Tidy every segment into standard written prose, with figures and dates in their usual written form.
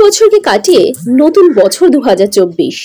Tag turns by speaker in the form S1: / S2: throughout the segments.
S1: বছরকে কাটিয়ে নতুন বছর 2024।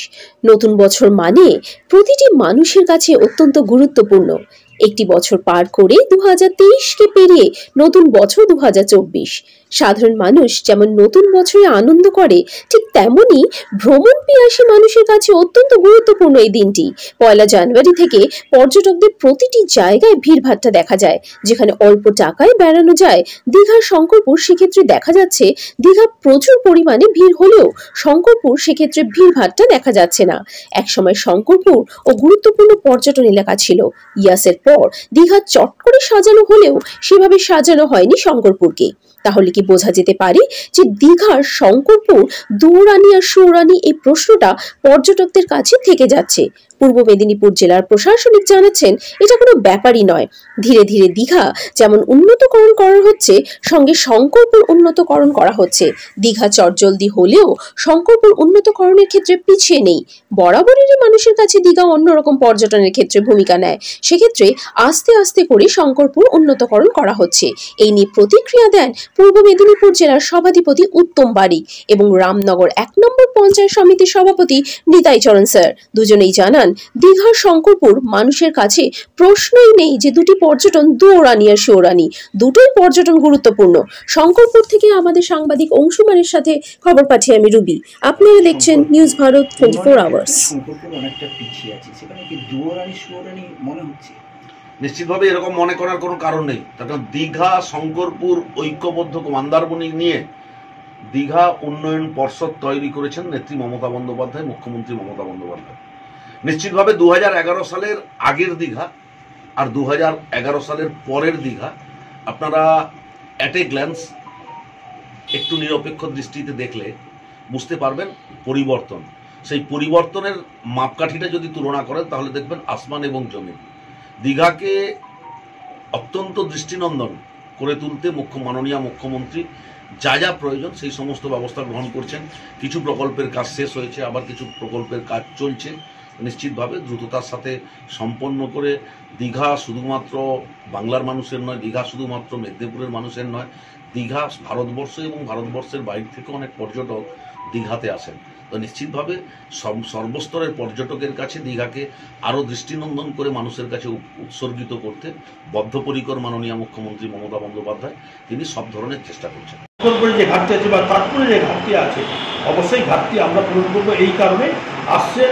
S1: নতুন বছর মানে প্রতিটি মানুষের কাছে অত্যন্ত গুরুত্বপূর্ণ। একটি বছর পার করে 2023কে পেরিয়ে নতুন বছর 2024। সাধারণ মানুষ যেমন নতুন বছরে আনন্দ করে, ঠিক তেমনি ভ্রমণ পিয়াসী মানুষের কাছে অত্যন্ত গুরুত্বপূর্ণ এই দিনটি। 1 জানুয়ারি থেকে পর্যটকদের প্রতিটি জায়গায় ভিড়ভাট্টা দেখা যায়। যেখানে অল্প টাকায় বেড়ানো যায়, দীঘার শঙ্করপুর সেক্ষেত্রে দেখা যাচ্ছে দীঘা প্রচুর পরিমাণে ভিড় হলেও শঙ্করপুর সেক্ষেত্রে ভিড়ভাট্টা দেখা যাচ্ছে না। একসময় শঙ্করপুর ও গুরুত্বপূর্ণ পর্যটন এলাকা ছিল। ইয়াসের পর দীঘা চট করে সাজানো হলেও সেভাবে সাজানো হয়নি শঙ্করপুরকে। তাহলে কি বোঝা যেতে পারে যে দীঘার শঙ্করপুর দৌড়ানি আর সৌরানি এই প্রশ্নটা পর্যটকদের কাছে থেকে যাচ্ছে। পূর্ব মেদিনীপুর জেলার প্রশাসনিক জানাচ্ছেন এটা কোনো ব্যাপারই নয়। ধীরে ধীরে দীঘা যেমন উন্নতকরণ করা হচ্ছে, সঙ্গে শঙ্করপুর উন্নতকরণ করা হচ্ছে। দীঘা চটজলদি হলেও শঙ্করপুর উন্নতকরণের ক্ষেত্রে পিছিয়ে নেই। বরাবরেরই মানুষের কাছে দীঘা অন্যরকম পর্যটনের ক্ষেত্রে ভূমিকা নেয়। সেক্ষেত্রে আস্তে আস্তে করে শঙ্করপুর উন্নতকরণ করা হচ্ছে। এই নিয়ে প্রতিক্রিয়া দেন পূর্ব মেদিনীপুর জেলার সভাধিপতি উত্তম বারিক এবং রামনগর 1 নম্বর পঞ্চায়েত সমিতির সভাপতি নিতাই চরণ স্যার। দুজনেই জানান, দীঘার শঙ্করপুর মানুষের কাছে প্রশ্নই নেই যে দুটি পর্যটন দৌড়ানি আর সৌরানি, দুটোই পর্যটন গুরুত্বপূর্ণ। শঙ্করপুর থেকে আমাদের সাংবাদিক অংশুমানের সাথে খবর পাঠিয়ে আমি রুবি। আপনারা দেখছেন নিউজ ভারত 24 আওয়ার্স।
S2: নিশ্চিতভাবে এরকম মনে করার কোনো কারণ নেই। কারণ দীঘা শঙ্করপুর ঐক্যবদ্ধ মন্দারমণি নিয়ে দীঘা উন্নয়ন পর্ষদ তৈরি করেছেন নেত্রী মমতা বন্দ্যোপাধ্যায়, মুখ্যমন্ত্রী মমতা বন্দ্যোপাধ্যায়। নিশ্চিতভাবে 2011 সালের আগের দীঘা আর 2011 সালের পরের দীঘা আপনারা অ্যাট এ গ্ল্যান্স একটু নিরপেক্ষ দৃষ্টিতে দেখলে বুঝতে পারবেন পরিবর্তন। সেই পরিবর্তনের মাপকাঠিটা যদি তুলনা করেন তাহলে দেখবেন আসমান এবং জমিন। দীঘাকে অত্যন্ত দৃষ্টিনন্দন করে তুলতে মাননীয় মুখ্যমন্ত্রী যা যা প্রয়োজন সেই সমস্ত ব্যবস্থা গ্রহণ করছেন। কিছু প্রকল্পের কাজ শেষ হয়েছে, আবার কিছু প্রকল্পের কাজ চলছে। নিশ্চিতভাবে দ্রুততার সাথে সম্পন্ন করে দীঘা শুধুমাত্র বাংলার মানুষের নয়, দীঘা শুধুমাত্র মেদিনীপুরের মানুষের নয়, দীঘা ভারতবর্ষ এবং ভারতবর্ষের বাইরে থেকে অনেক পর্যটক দীঘাতে আসেন। তো নিশ্চিতভাবে সর্বস্তরের পর্যটকের কাছে দীঘাকে আরও দৃষ্টিনন্দন করে মানুষের কাছে উৎসর্গিত করতে বদ্ধপরিকর মাননীয় মুখ্যমন্ত্রী মমতা বন্দ্যোপাধ্যায়। তিনি সব ধরনের চেষ্টা করছেন।
S3: যে ঘাটতি আছে বা তারপরে যে ঘাটতি আছে, অবশ্যই ঘাটতি আমরা পূরণ করবো। এই কারণে আসছে